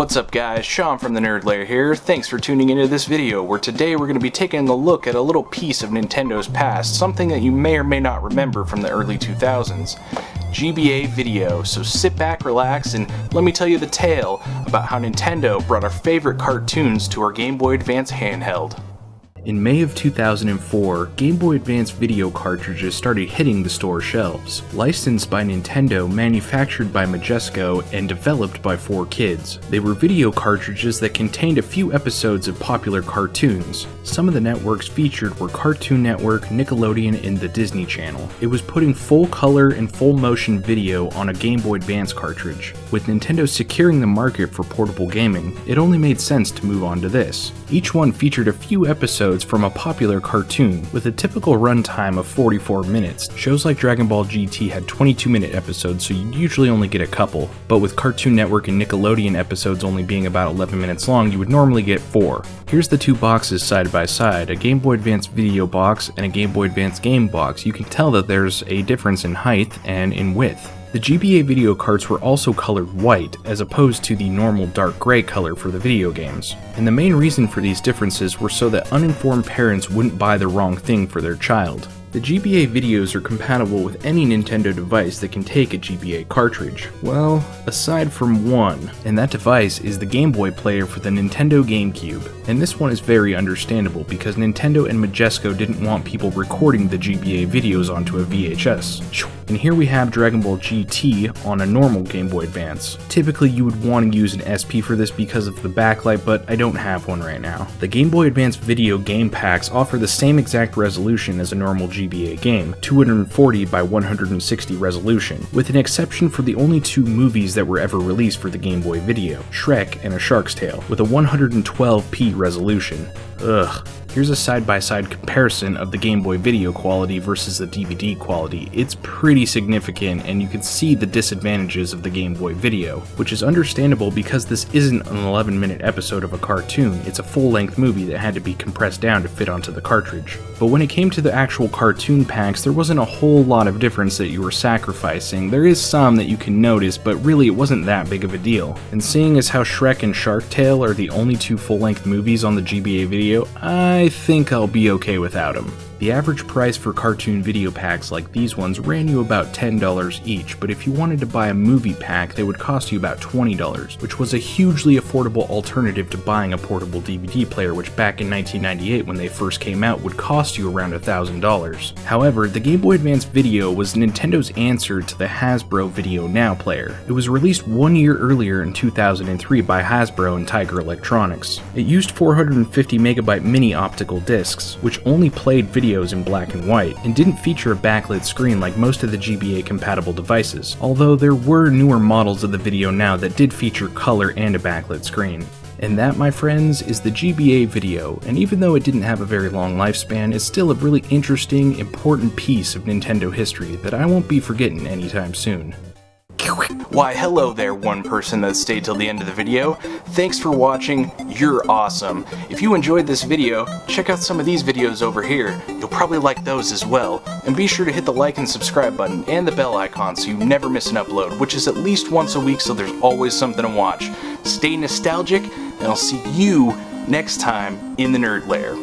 What's up guys, Sean from the Nerd Lair here. Thanks for tuning into this video where today we're going to be taking a look at a little piece of Nintendo's past, something that you may or may not remember from the early 2000s. GBA Video, so sit back, relax, and let me tell you the tale about how Nintendo brought our favorite cartoons to our Game Boy Advance handheld. In May of 2004, Game Boy Advance video cartridges started hitting the store shelves. Licensed by Nintendo, manufactured by Majesco, and developed by 4Kids. They were video cartridges that contained a few episodes of popular cartoons. Some of the networks featured were Cartoon Network, Nickelodeon, and the Disney Channel. It was putting full color and full motion video on a Game Boy Advance cartridge. With Nintendo securing the market for portable gaming, it only made sense to move on to this. Each one featured a few episodes from a popular cartoon, with a typical runtime of 44 minutes. Shows like Dragon Ball GT had 22-minute episodes, so you'd usually only get a couple, but with Cartoon Network and Nickelodeon episodes only being about 11 minutes long, you would normally get 4. Here's the two boxes side by side, a Game Boy Advance video box and a Game Boy Advance game box. You can tell that there's a difference in height and in width. The GBA video carts were also colored white, as opposed to the normal dark gray color for the video games. And the main reason for these differences were so that uninformed parents wouldn't buy the wrong thing for their child. The GBA videos are compatible with any Nintendo device that can take a GBA cartridge. Well, aside from one, and that device is the Game Boy player for the Nintendo GameCube. And this one is very understandable because Nintendo and Majesco didn't want people recording the GBA videos onto a VHS. And here we have Dragon Ball GT on a normal Game Boy Advance. Typically you would want to use an SP for this because of the backlight, but I don't have one right now. The Game Boy Advance video game packs offer the same exact resolution as a normal GBA game, 240 by 160 resolution, with an exception for the only two movies that were ever released for the Game Boy Video, Shrek and A Shark's Tale, with a 112p resolution. Ugh. Here's a side-by-side comparison of the Game Boy video quality versus the DVD quality. It's pretty significant, and you can see the disadvantages of the Game Boy video, which is understandable because this isn't an 11-minute episode of a cartoon. It's a full-length movie that had to be compressed down to fit onto the cartridge. But when it came to the actual cartoon packs, there wasn't a whole lot of difference that you were sacrificing. There is some that you can notice, but really it wasn't that big of a deal. And seeing as how Shrek and Shark Tale are the only two full-length movies on the GBA video, I think I'll be okay without them. The average price for cartoon video packs like these ones ran you about $10 each, but if you wanted to buy a movie pack, they would cost you about $20, which was a hugely affordable alternative to buying a portable DVD player, which back in 1998 when they first came out would cost you around $1,000. However, the Game Boy Advance Video was Nintendo's answer to the Hasbro Video Now player. It was released 1 year earlier in 2003 by Hasbro and Tiger Electronics. It used 450 megabyte mini optical discs, which only played videos in black and white, and didn't feature a backlit screen like most of the GBA compatible devices, although there were newer models of the Video Now that did feature color and a backlit screen. And that, my friends, is the GBA Video, and even though it didn't have a very long lifespan, it's still a really interesting, important piece of Nintendo history that I won't be forgetting anytime soon. Why hello there, one person that stayed till the end of the video. Thanks for watching, you're awesome. If you enjoyed this video, check out some of these videos over here. You'll probably like those as well. And be sure to hit the like and subscribe button and the bell icon so you never miss an upload, which is at least once a week so there's always something to watch. Stay nostalgic, and I'll see you next time in the Nerd Lair.